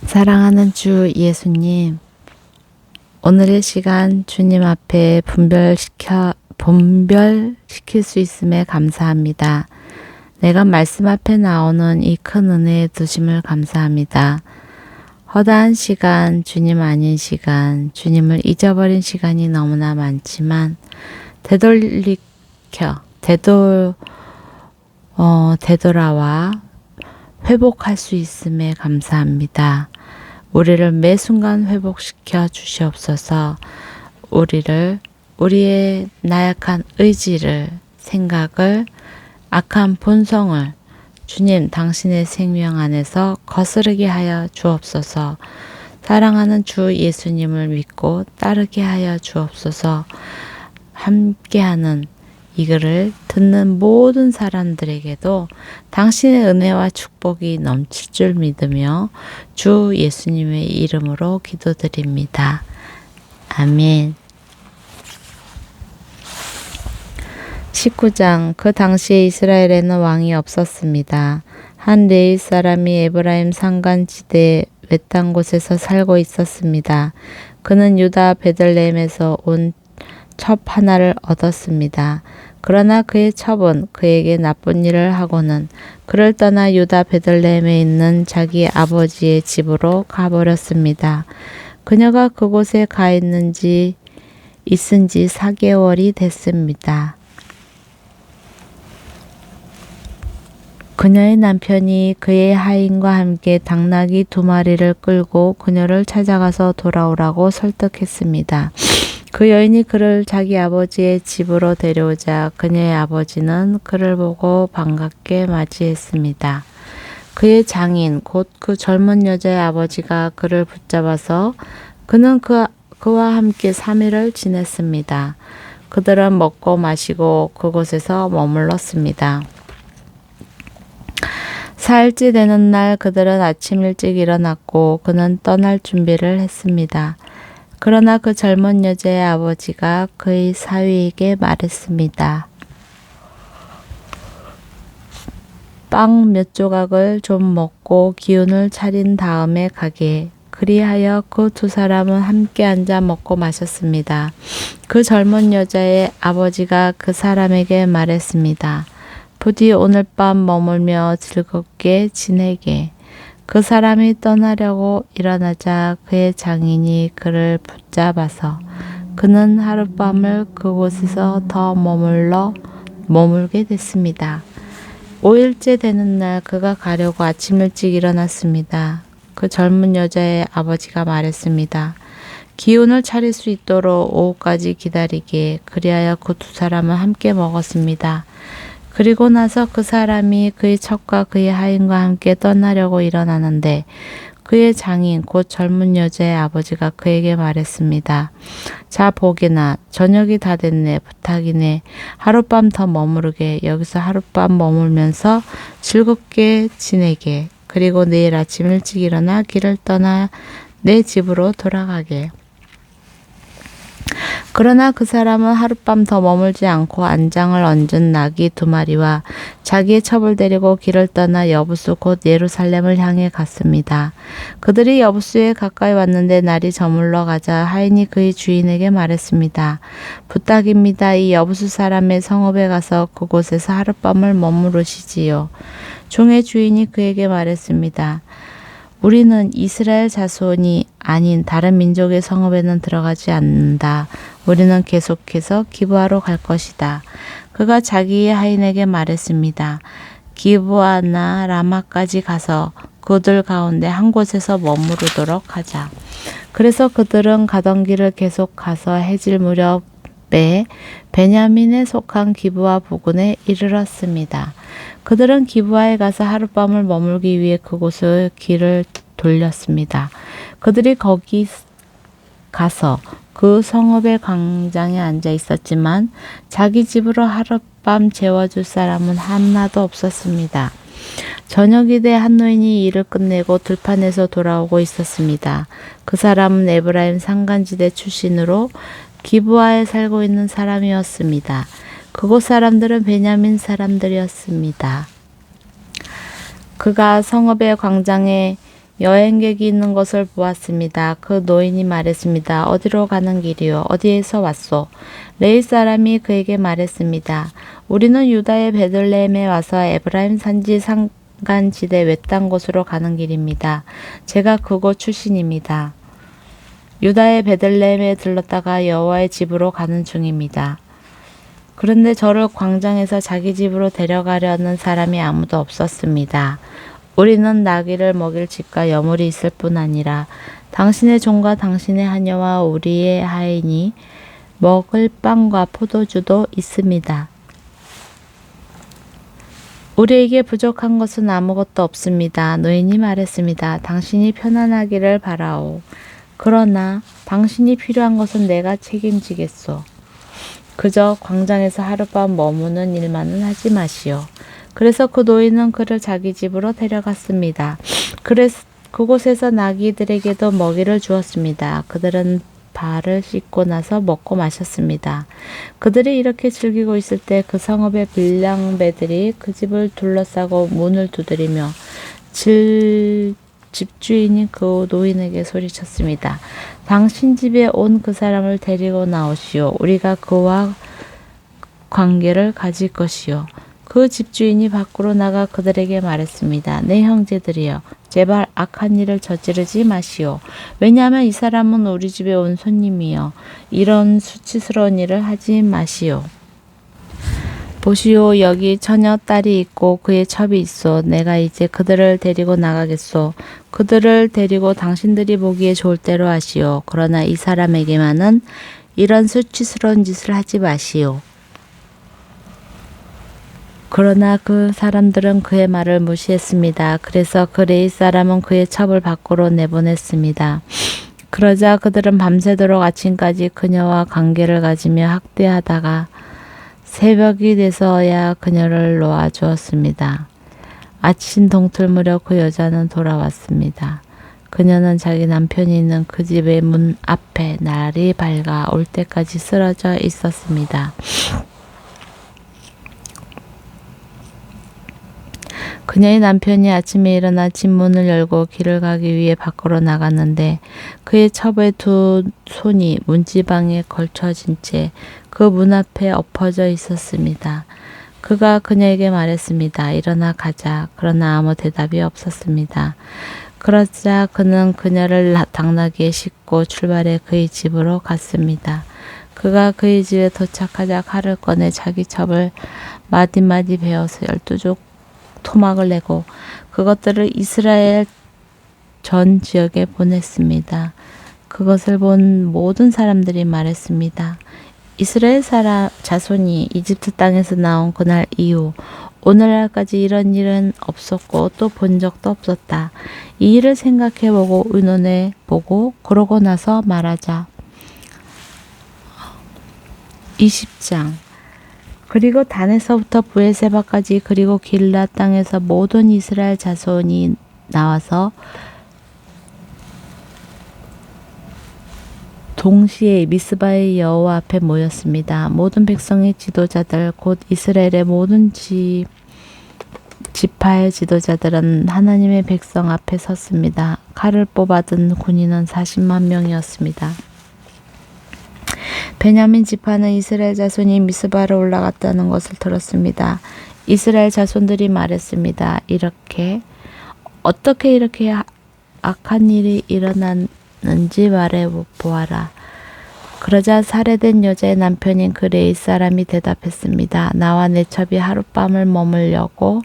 사랑하는 주 예수님, 오늘의 시간 주님 앞에 분별시킬 수 있음에 감사합니다. 내가 말씀 앞에 나오는 이 큰 은혜에 두심을 감사합니다. 허다한 시간, 주님 아닌 시간, 주님을 잊어버린 시간이 너무나 많지만 되돌아와 회복할 수 있음에 감사합니다. 우리를 매 순간 회복시켜 주시옵소서. 우리의 나약한 의지를, 생각을, 악한 본성을 주님 당신의 생명 안에서 거스르게 하여 주옵소서. 사랑하는 주 예수님을 믿고 따르게 하여 주옵소서. 함께하는 이 글을 듣는 모든 사람들에게도 당신의 은혜와 축복이 넘칠 줄 믿으며 주 예수님의 이름으로 기도드립니다. 아멘. 19장. 그 당시에 이스라엘에는 왕이 없었습니다. 한 레위 사람이 에브라임 산간지대 외딴 곳에서 살고 있었습니다. 그는 유다 베들레헴에서 온 첩 하나를 얻었습니다. 그러나 그의 첩은 그에게 나쁜 일을 하고는 그를 떠나 유다 베들레헴에 있는 자기 아버지의 집으로 가버렸습니다. 그녀가 그곳에 가 있은 지 4개월이 됐습니다. 그녀의 남편이 그의 하인과 함께 당나귀 2마리를 끌고 그녀를 찾아가서 돌아오라고 설득했습니다. 그 여인이 그를 자기 아버지의 집으로 데려오자 그녀의 아버지는 그를 보고 반갑게 맞이했습니다. 그의 장인 곧 그 젊은 여자의 아버지가 그를 붙잡아서 그는 그와 함께 3일을 지냈습니다. 그들은 먹고 마시고 그곳에서 머물렀습니다. 4일째 되는 날 그들은 아침 일찍 일어났고 그는 떠날 준비를 했습니다. 그러나 그 젊은 여자의 아버지가 그의 사위에게 말했습니다. 빵 몇 조각을 좀 먹고 기운을 차린 다음에 가게. 그리하여 그 2 사람은 함께 앉아 먹고 마셨습니다. 그 젊은 여자의 아버지가 그 사람에게 말했습니다. 부디 오늘 밤 머물며 즐겁게 지내게. 그 사람이 떠나려고 일어나자 그의 장인이 그를 붙잡아서 그는 하룻밤을 그곳에서 더 머물게 됐습니다. 5일째 되는 날 그가 가려고 아침 일찍 일어났습니다. 그 젊은 여자의 아버지가 말했습니다. 기운을 차릴 수 있도록 오후까지 기다리게. 그리하여 그 2 사람은 함께 먹었습니다. 그리고 나서 그 사람이 그의 첩과 그의 하인과 함께 떠나려고 일어나는데 그의 장인 곧 젊은 여자의 아버지가 그에게 말했습니다. 자 보게나 저녁이 다 됐네. 부탁이네. 하룻밤 더 머무르게. 여기서 하룻밤 머물면서 즐겁게 지내게. 그리고 내일 아침 일찍 일어나 길을 떠나 내 집으로 돌아가게. 그러나 그 사람은 하룻밤 더 머물지 않고 안장을 얹은 나귀 2마리와 자기의 첩을 데리고 길을 떠나 여부수 곧 예루살렘을 향해 갔습니다. 그들이 여부수에 가까이 왔는데 날이 저물러 가자 하인이 그의 주인에게 말했습니다. 부탁입니다. 이 여부수 사람의 성읍에 가서 그곳에서 하룻밤을 머무르시지요. 종의 주인이 그에게 말했습니다. 우리는 이스라엘 자손이 아닌 다른 민족의 성읍에는 들어가지 않는다. 우리는 계속해서 기브아로 갈 것이다. 그가 자기의 하인에게 말했습니다. 기브아나 라마까지 가서 그들 가운데 한 곳에서 머무르도록 하자. 그래서 그들은 가던 길을 계속 가서 해질 무렵에 베냐민에 속한 기브아 부근에 이르렀습니다. 그들은 기브아에 가서 하룻밤을 머물기 위해 그곳을 길을 돌렸습니다. 그들이 거기 가서 그 성읍의 광장에 앉아 있었지만 자기 집으로 하룻밤 재워줄 사람은 하나도 없었습니다. 저녁이 돼 한 노인이 일을 끝내고 들판에서 돌아오고 있었습니다. 그 사람은 에브라임 산간지대 출신으로 기브아에 살고 있는 사람이었습니다. 그곳 사람들은 베냐민 사람들이었습니다. 그가 성읍의 광장에 여행객이 있는 것을 보았습니다. 그 노인이 말했습니다. 어디로 가는 길이요? 어디에서 왔소? 레위 사람이 그에게 말했습니다. 우리는 유다의 베들레헴에 와서 에브라임 산지 산간지대 외딴 곳으로 가는 길입니다. 제가 그곳 출신입니다. 유다의 베들레헴에 들렀다가 여호와의 집으로 가는 중입니다. 그런데 저를 광장에서 자기 집으로 데려가려는 사람이 아무도 없었습니다. 우리는 나귀를 먹일 집과 여물이 있을 뿐 아니라 당신의 종과 당신의 하녀와 우리의 하인이 먹을 빵과 포도주도 있습니다. 우리에게 부족한 것은 아무것도 없습니다. 노인이 말했습니다. 당신이 편안하기를 바라오. 그러나 당신이 필요한 것은 내가 책임지겠소. 그저 광장에서 하룻밤 머무는 일만은 하지 마시오. 그래서 그 노인은 그를 자기 집으로 데려갔습니다. 그래서 그곳에서 나귀들에게도 먹이를 주었습니다. 그들은 발을 씻고 나서 먹고 마셨습니다. 그들이 이렇게 즐기고 있을 때 그 성읍의 빌량배들이 그 집을 둘러싸고 문을 두드리며 집주인이 그 노인에게 소리쳤습니다. 당신 집에 온 그 사람을 데리고 나오시오. 우리가 그와 관계를 가질 것이요. 그 집주인이 밖으로 나가 그들에게 말했습니다. 내 형제들이여, 제발 악한 일을 저지르지 마시오. 왜냐하면 이 사람은 우리 집에 온 손님이여. 이런 수치스러운 일을 하지 마시오. 보시오, 여기 처녀 딸이 있고 그의 첩이 있어. 내가 이제 그들을 데리고 나가겠소. 그들을 데리고 당신들이 보기에 좋을 대로 하시오. 그러나 이 사람에게만은 이런 수치스러운 짓을 하지 마시오. 그러나 그 사람들은 그의 말을 무시했습니다. 그래서 그 레위 사람은 그의 첩을 밖으로 내보냈습니다. 그러자 그들은 밤새도록 아침까지 그녀와 관계를 가지며 학대하다가 새벽이 돼서야 그녀를 놓아주었습니다. 아침 동틀 무렵 그 여자는 돌아왔습니다. 그녀는 자기 남편이 있는 그 집의 문 앞에 날이 밝아 올 때까지 쓰러져 있었습니다. 그녀의 남편이 아침에 일어나 집 문을 열고 길을 가기 위해 밖으로 나갔는데 그의 첩의 두 손이 문지방에 걸쳐진 채 그 문 앞에 엎어져 있었습니다. 그가 그녀에게 말했습니다. 일어나 가자. 그러나 아무 대답이 없었습니다. 그러자 그는 그녀를 당나귀에 싣고 출발해 그의 집으로 갔습니다. 그가 그의 집에 도착하자 칼을 꺼내 자기 첩을 마디마디 베어서 12쪽 토막을 내고 그것들을 이스라엘 전 지역에 보냈습니다. 그것을 본 모든 사람들이 말했습니다. 이스라엘 자손이 이집트 땅에서 나온 그날 이후 오늘날까지 이런 일은 없었고 또 본 적도 없었다. 이 일을 생각해보고 의논해보고 그러고 나서 말하자. 20장. 그리고 단에서부터 브에세바까지 그리고 길라 땅에서 모든 이스라엘 자손이 나와서 동시에 미스바의 여호와 앞에 모였습니다. 모든 백성의 지도자들 곧 이스라엘의 모든 지파의 지도자들은 하나님의 백성 앞에 섰습니다. 칼을 뽑아든 군인은 40만 명이었습니다. 베냐민 지파는 이스라엘 자손이 미스바로 올라갔다는 것을 들었습니다. 이스라엘 자손들이 말했습니다. 어떻게 이렇게 악한 일이 일어났는지 말해 보아라. 그러자 살해된 여자의 남편인 그 레위 사람이 대답했습니다. 나와 내 첩이 하룻밤을 머물려고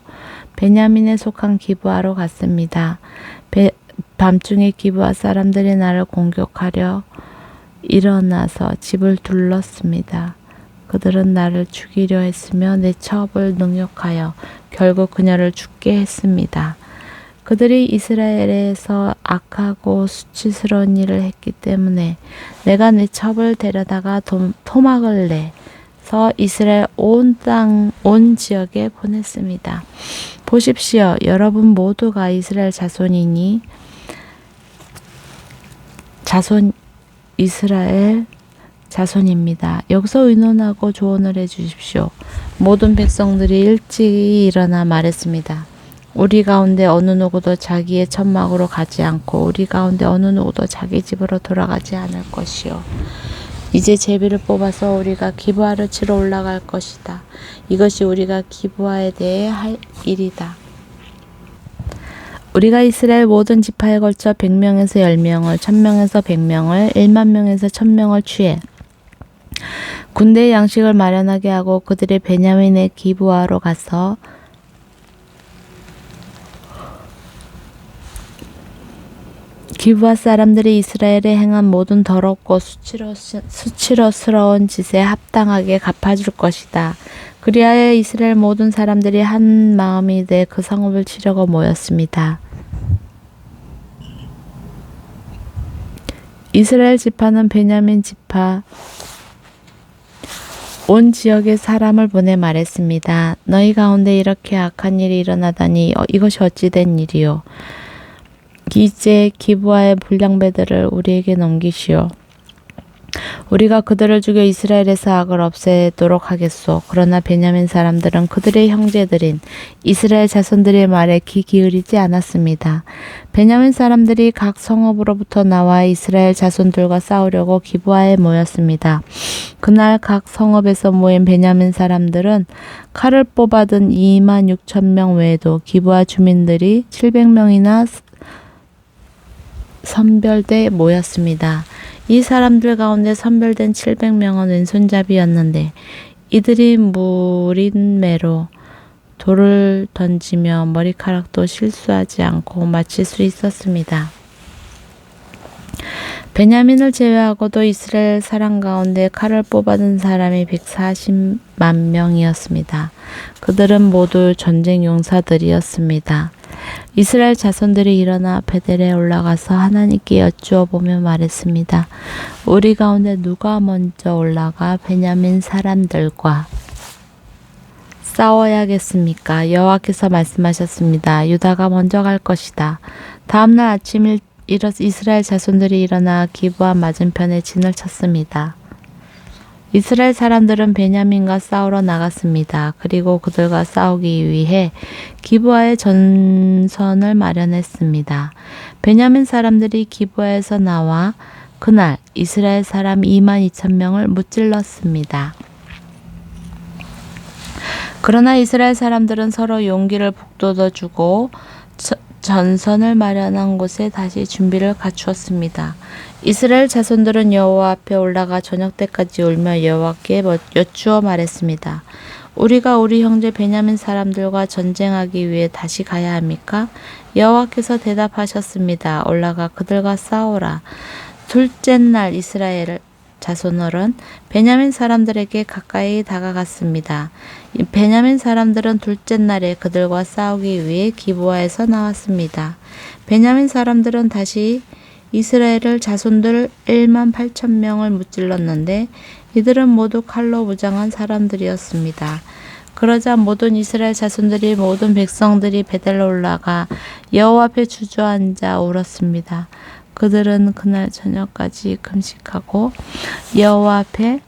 베냐민에 속한 기브아로 갔습니다. 밤중에 기브아 사람들이 나를 공격하려 일어나서 집을 둘렀습니다. 그들은 나를 죽이려 했으며 내 첩을 능욕하여 결국 그녀를 죽게 했습니다. 그들이 이스라엘에서 악하고 수치스러운 일을 했기 때문에 내가 내 첩을 데려다가 토막을 내서 이스라엘 온 지역에 보냈습니다. 보십시오. 여러분 모두가 이스라엘 이스라엘 자손입니다. 여기서 의논하고 조언을 해주십시오. 모든 백성들이 일찍 일어나 말했습니다. 우리 가운데 어느 누구도 자기의 천막으로 가지 않고 우리 가운데 어느 누구도 자기 집으로 돌아가지 않을 것이요. 이제 제비를 뽑아서 우리가 기브아를 치러 올라갈 것이다. 이것이 우리가 기브아에 대해 할 일이다. 우리가 이스라엘 모든 지파에 걸쳐 100명에서 10명을, 1000명에서 100명을, 100,000명에서 1000명을 취해 군대의 양식을 마련하게 하고 그들의 베냐민의 기브아로 가서 기브아 사람들이 이스라엘에 행한 모든 더럽고 수치스러운 짓에 합당하게 갚아줄 것이다. 그리하여 이스라엘 모든 사람들이 한 마음이 돼 그 성읍을 치려고 모였습니다. 이스라엘 지파는 베냐민 지파 온 지역에 사람을 보내 말했습니다. 너희 가운데 이렇게 악한 일이 일어나다니 이것이 어찌 된 일이요. 이제 기브아의 불량배들을 우리에게 넘기시오. 우리가 그들을 죽여 이스라엘에서 악을 없애도록 하겠소. 그러나 베냐민 사람들은 그들의 형제들인 이스라엘 자손들의 말에 귀 기울이지 않았습니다. 베냐민 사람들이 각 성읍으로부터 나와 이스라엘 자손들과 싸우려고 기브아에 모였습니다. 그날 각 성읍에서 모인 베냐민 사람들은 칼을 뽑아든 26,000명 외에도 기브아 주민들이 700명이나 선별돼 모였습니다. 이 사람들 가운데 선별된 700명은 왼손잡이였는데 이들이 무린매로 돌을 던지며 머리카락도 실수하지 않고 맞힐 수 있었습니다. 베냐민을 제외하고도 이스라엘 사람 가운데 칼을 뽑아든 사람이 140만 명이었습니다. 그들은 모두 전쟁 용사들이었습니다. 이스라엘 자손들이 일어나 베델에 올라가서 하나님께 여쭈어 보며 말했습니다. 우리 가운데 누가 먼저 올라가 베냐민 사람들과 싸워야겠습니까? 여호와께서 말씀하셨습니다. 유다가 먼저 갈 것이다. 다음날 아침 이스라엘 자손들이 일어나 기브아 맞은편에 진을 쳤습니다. 이스라엘 사람들은 베냐민과 싸우러 나갔습니다. 그리고 그들과 싸우기 위해 기브아의 전선을 마련했습니다. 베냐민 사람들이 기브아에서 나와 그날 이스라엘 사람 22,000명을 무찔렀습니다. 그러나 이스라엘 사람들은 서로 용기를 북돋워주고 전선을 마련한 곳에 다시 준비를 갖추었습니다. 이스라엘 자손들은 여호와 앞에 올라가 저녁 때까지 울며 여호와께 여쭈어 말했습니다. 우리가 우리 형제 베냐민 사람들과 전쟁하기 위해 다시 가야 합니까? 여호와께서 대답하셨습니다. 올라가 그들과 싸우라. 둘째 날 이스라엘 자손들은 베냐민 사람들에게 가까이 다가갔습니다. 베냐민 사람들은 둘째 날에 그들과 싸우기 위해 기브아에서 나왔습니다. 베냐민 사람들은 다시 이스라엘 자손들 18,000명을 무찔렀는데 이들은 모두 칼로 무장한 사람들이었습니다. 그러자 모든 이스라엘 자손들이 모든 백성들이 베델로 올라가 여호와 앞에 주저앉아 울었습니다. 그들은 그날 저녁까지 금식하고 여호와 앞에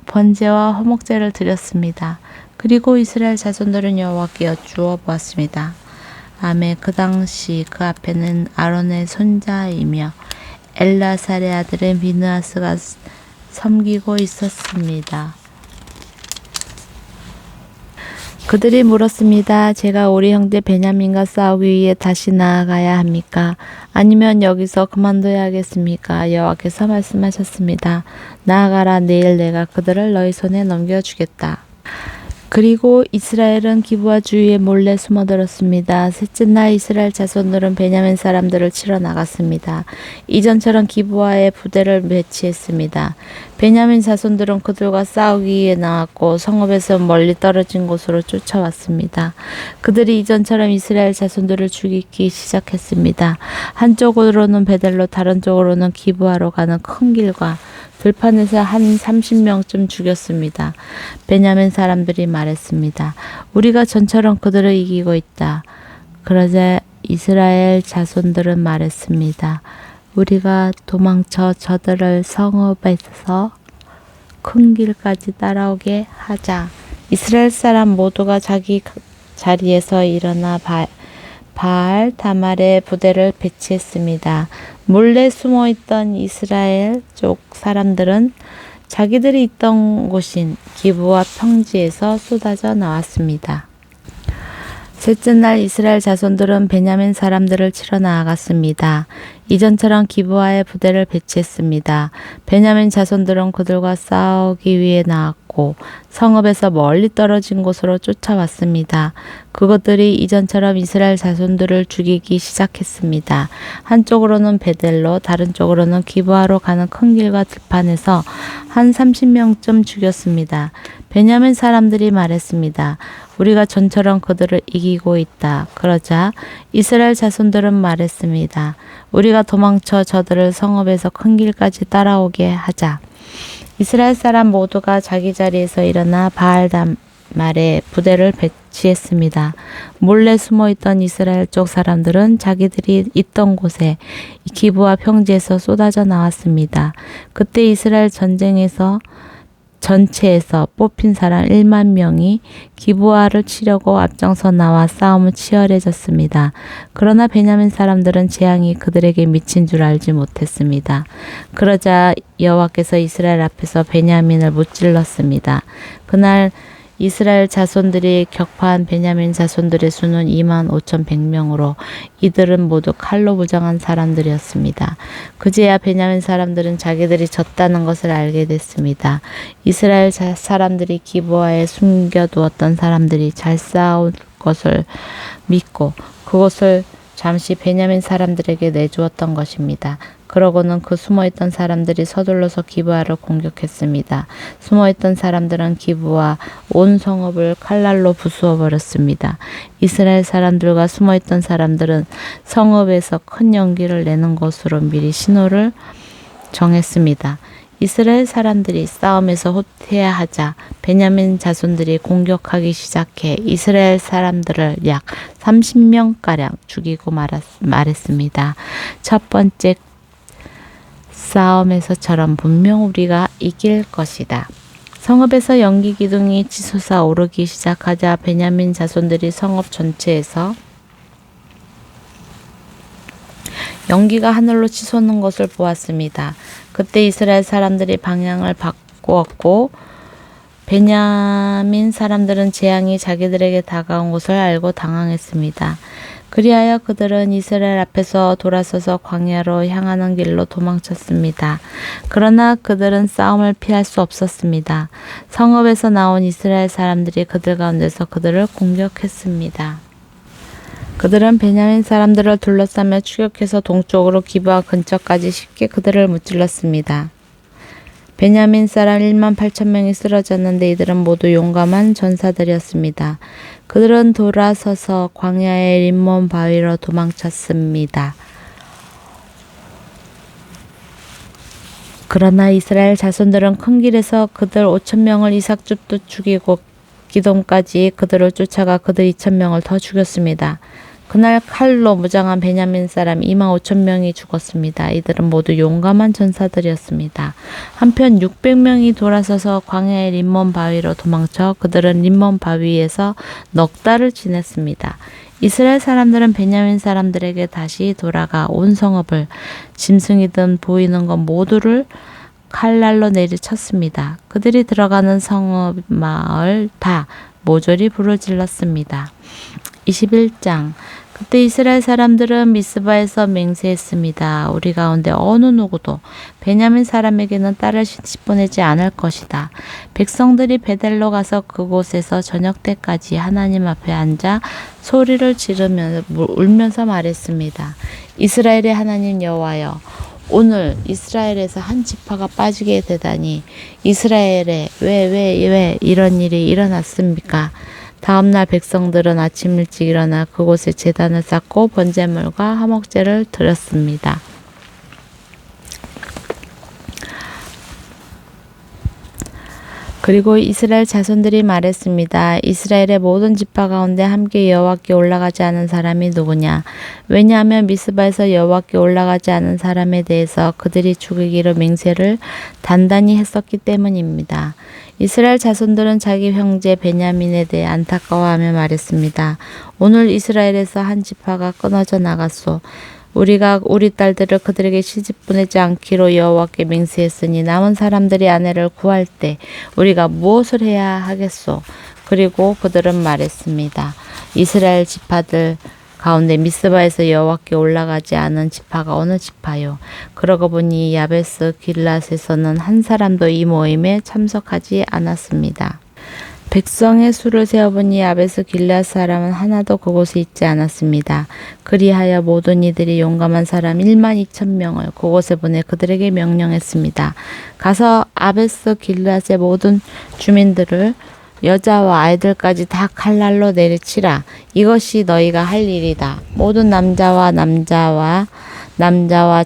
번제와 화목제를 드렸습니다. 그리고 이스라엘 자손들은 여호와께 여쭈어 보았습니다. 아멘. 그 당시 그 앞에는 아론의 손자이며 엘라살의 아들인 비느하스가 섬기고 있었습니다. 그들이 물었습니다. 제가 우리 형제 베냐민과 싸우기 위해 다시 나아가야 합니까? 아니면 여기서 그만둬야겠습니까? 여호와께서 말씀하셨습니다. 나아가라. 내일 내가 그들을 너희 손에 넘겨주겠다. 그리고 이스라엘은 기브아 주위에 몰래 숨어들었습니다. 셋째 날 이스라엘 자손들은 베냐민 사람들을 치러 나갔습니다. 이전처럼 기브아에 부대를 배치했습니다. 베냐민 자손들은 그들과 싸우기 위해 나왔고 성읍에서 멀리 떨어진 곳으로 쫓아왔습니다. 그들이 이전처럼 이스라엘 자손들을 죽이기 시작했습니다. 한쪽으로는 베델로 다른 쪽으로는 기브아로 가는 큰 길과 들판에서 한 30명쯤 죽였습니다. 베냐민 사람들이 말했습니다. 우리가 전처럼 그들을 이기고 있다. 그러자 이스라엘 자손들은 말했습니다. 우리가 도망쳐 저들을 성읍에서 큰 길까지 따라오게 하자. 이스라엘 사람 모두가 자기 자리에서 일어나 바알 다말에 부대를 배치했습니다. 몰래 숨어있던 이스라엘 쪽 사람들은 자기들이 있던 곳인 기브와 평지에서 쏟아져 나왔습니다. 셋째 날 이스라엘 자손들은 베냐민 사람들을 치러 나아갔습니다. 이전처럼 기브아에 부대를 배치했습니다. 베냐민 자손들은 그들과 싸우기 위해 나왔고 성읍에서 멀리 떨어진 곳으로 쫓아왔습니다. 그것들이 이전처럼 이스라엘 자손들을 죽이기 시작했습니다. 한쪽으로는 베델로 다른 쪽으로는 기브아로 가는 큰 길과 들판에서 한 30명쯤 죽였습니다. 베냐민 사람들이 말했습니다. 우리가 전처럼 그들을 이기고 있다. 그러자 이스라엘 자손들은 말했습니다. 우리가 도망쳐 저들을 성읍에서 큰 길까지 따라오게 하자. 이스라엘 사람 모두가 자기 자리에서 일어나 바알다말에 부대를 배치했습니다. 몰래 숨어있던 이스라엘 쪽 사람들은 자기들이 있던 곳에 기브와 평지에서 쏟아져 나왔습니다. 그때 이스라엘 전체에서 뽑힌 사람 1만 명이 기브아를 치려고 앞장서 나와 싸움은 치열해졌습니다. 그러나 베냐민 사람들은 재앙이 그들에게 미친 줄 알지 못했습니다. 그러자 여호와께서 이스라엘 앞에서 베냐민을 무찔렀습니다. 그날 이스라엘 자손들이 격파한 베냐민 자손들의 수는 25,100명으로 이들은 모두 칼로 무장한 사람들이었습니다. 그제야 베냐민 사람들은 자기들이 졌다는 것을 알게 됐습니다. 이스라엘 사람들이 기브아에 숨겨두었던 사람들이 잘 싸울 것을 믿고 그것을 잠시 베냐민 사람들에게 내주었던 것입니다. 그러고는 그 숨어있던 사람들이 서둘러서 기브아를 공격했습니다. 숨어있던 사람들은 기브아 온 성읍을 칼날로 부수어 버렸습니다. 이스라엘 사람들과 숨어있던 사람들은 성읍에서 큰 연기를 내는 것으로 미리 신호를 정했습니다. 이스라엘 사람들이 싸움에서 후퇴하자 베냐민 자손들이 공격하기 시작해 이스라엘 사람들을 약 30명가량 죽이고 말했습니다. 첫 번째 싸움에서처럼 분명 우리가 이길 것이다. 성읍에서 연기 기둥이 치솟아 오르기 시작하자 베냐민 자손들이 성읍 전체에서 연기가 하늘로 치솟는 것을 보았습니다. 그때 이스라엘 사람들이 방향을 바꾸었고 베냐민 사람들은 재앙이 자기들에게 다가온 것을 알고 당황했습니다. 그리하여 그들은 이스라엘 앞에서 돌아서서 광야로 향하는 길로 도망쳤습니다. 그러나 그들은 싸움을 피할 수 없었습니다. 성읍에서 나온 이스라엘 사람들이 그들 가운데서 그들을 공격했습니다. 그들은 베냐민 사람들을 둘러싸며 추격해서 동쪽으로 기브아 근처까지 쉽게 그들을 무찔렀습니다. 베냐민 사람 18,000명이 쓰러졌는데 이들은 모두 용감한 전사들이었습니다. 그들은 돌아서서 광야의 림몬 바위로 도망쳤습니다. 그러나 이스라엘 자손들은 큰 길에서 그들 5,000명을 이삭줍도 죽이고 기돔까지 그들을 쫓아가 그들 2,000명을 더 죽였습니다. 그날 칼로 무장한 베냐민 사람 25,000명이 죽었습니다. 이들은 모두 용감한 전사들이었습니다. 한편 600명이 돌아서서 광야의 림몬 바위로 도망쳐 그들은 림몬 바위에서 넉 달을 지냈습니다. 이스라엘 사람들은 베냐민 사람들에게 다시 돌아가 온 성읍을 짐승이든 보이는 것 모두를 칼날로 내리쳤습니다. 그들이 들어가는 성읍 마을 다 모조리 불을 질렀습니다. 21장 그때 이스라엘 사람들은 미스바에서 맹세했습니다. 우리 가운데 어느 누구도 베냐민 사람에게는 딸을 시집보내지 않을 것이다. 백성들이 베델로 가서 그곳에서 저녁 때까지 하나님 앞에 앉아 소리를 지르며 울면서 말했습니다. 이스라엘의 하나님 여호와여, 오늘 이스라엘에서 한 지파가 빠지게 되다니 이스라엘에 왜 이런 일이 일어났습니까? 다음날 백성들은 아침 일찍 일어나 그곳에 제단을 쌓고 번제물과 화목제를 드렸습니다. 그리고 이스라엘 자손들이 말했습니다. 이스라엘의 모든 지파 가운데 함께 여호와께 올라가지 않은 사람이 누구냐? 왜냐하면 미스바에서 여호와께 올라가지 않은 사람에 대해서 그들이 죽이기로 맹세를 단단히 했었기 때문입니다. 이스라엘 자손들은 자기 형제 베냐민에 대해 안타까워하며 말했습니다. 오늘 이스라엘에서 한 지파가 끊어져 나갔소. 우리가 우리 딸들을 그들에게 시집 보내지 않기로 여호와께 맹세했으니 남은 사람들이 아내를 구할 때 우리가 무엇을 해야 하겠소? 그리고 그들은 말했습니다. 이스라엘 지파들 가운데 미스바에서 여호와께 올라가지 않은 지파가 어느 지파요? 그러고 보니 야베스 길랏에서는 한 사람도 이 모임에 참석하지 않았습니다. 백성의 수를 세어보니 야베스 길앗 사람은 하나도 그곳에 있지 않았습니다. 그리하여 모든 이들이 용감한 사람 12,000명을 그곳에 보내 그들에게 명령했습니다. 가서 아베스 길앗의 모든 주민들을 여자와 아이들까지 다 칼날로 내리치라. 이것이 너희가 할 일이다. 모든 남자와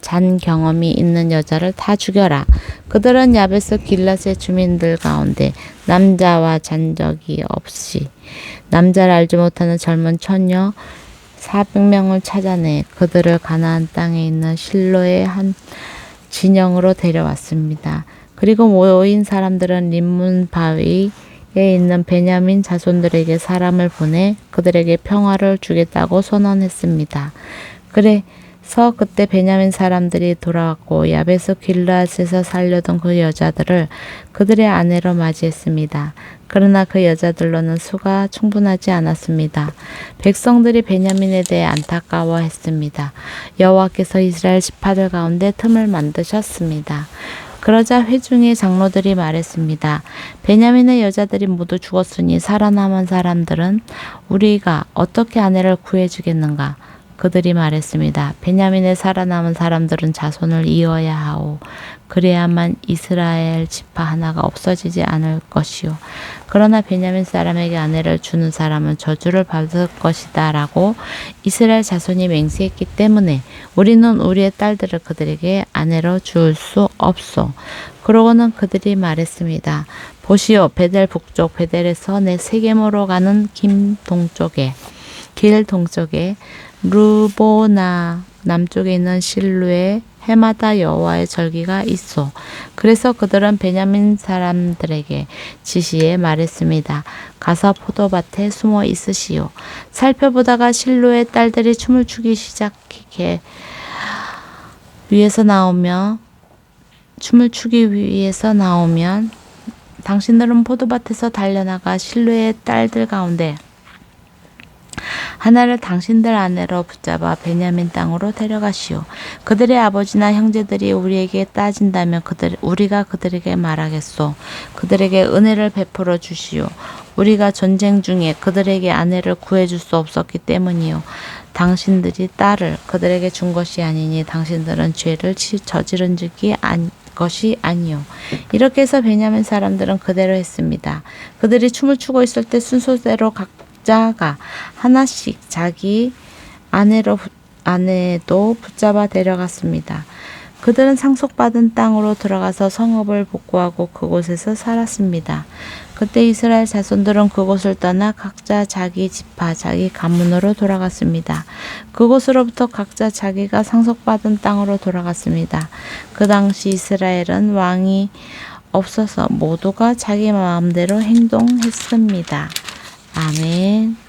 잔 경험이 있는 여자를 다 죽여라. 그들은 야베스 길랏의 주민들 가운데 남자와 잔적이 없이 남자를 알지 못하는 젊은 처녀 400명을 찾아내 그들을 가나안 땅에 있는 실로의 한 진영으로 데려왔습니다. 그리고 모인 사람들은 림문 바위에 있는 베냐민 자손들에게 사람을 보내 그들에게 평화를 주겠다고 선언했습니다. 그래서 그때 베냐민 사람들이 돌아왔고 야베스 길앗에서 살려던 그 여자들을 그들의 아내로 맞이했습니다. 그러나 그 여자들로는 수가 충분하지 않았습니다. 백성들이 베냐민에 대해 안타까워했습니다. 여호와께서 이스라엘 지파들 가운데 틈을 만드셨습니다. 그러자 회중의 장로들이 말했습니다. 베냐민의 여자들이 모두 죽었으니 살아남은 사람들은 우리가 어떻게 아내를 구해주겠는가? 그들이 말했습니다. 베냐민에 살아남은 사람들은 자손을 이어야 하오. 그래야만 이스라엘 지파 하나가 없어지지 않을 것이오. 그러나 베냐민 사람에게 아내를 주는 사람은 저주를 받을 것이다 라고 이스라엘 자손이 맹세했기 때문에 우리는 우리의 딸들을 그들에게 아내로 줄 수 없소. 그러고는 그들이 말했습니다. 보시오. 베델 북쪽 베델에서 내 세겜으로 가는 길 동쪽에 르보나 남쪽에 있는 실루에 해마다 여호와의 절기가 있소. 그래서 그들은 베냐민 사람들에게 지시해 말했습니다. 가서 포도밭에 숨어 있으시오. 살펴보다가 실루의 딸들이 춤을 추기 위해서 나오면 당신들은 포도밭에서 달려나가 실루의 딸들 가운데 하나를 당신들 아내로 붙잡아 베냐민 땅으로 데려가시오. 그들의 아버지나 형제들이 우리에게 따진다면 우리가 그들에게 말하겠소. 그들에게 은혜를 베풀어 주시오. 우리가 전쟁 중에 그들에게 아내를 구해줄 수 없었기 때문이요. 당신들이 딸을 그들에게 준 것이 아니니 당신들은 죄를 저지른 것이 아니요. 이렇게 해서 베냐민 사람들은 그대로 했습니다. 그들이 춤을 추고 있을 때 순서대로 각자가 하나씩 자기 아내도 붙잡아 데려갔습니다. 그들은 상속받은 땅으로 들어가서 성읍을 복구하고 그곳에서 살았습니다. 그때 이스라엘 자손들은 그곳을 떠나 각자 자기 지파, 자기 가문으로 돌아갔습니다. 그곳으로부터 각자 자기가 상속받은 땅으로 돌아갔습니다. 그 당시 이스라엘은 왕이 없어서 모두가 자기 마음대로 행동했습니다. 아멘.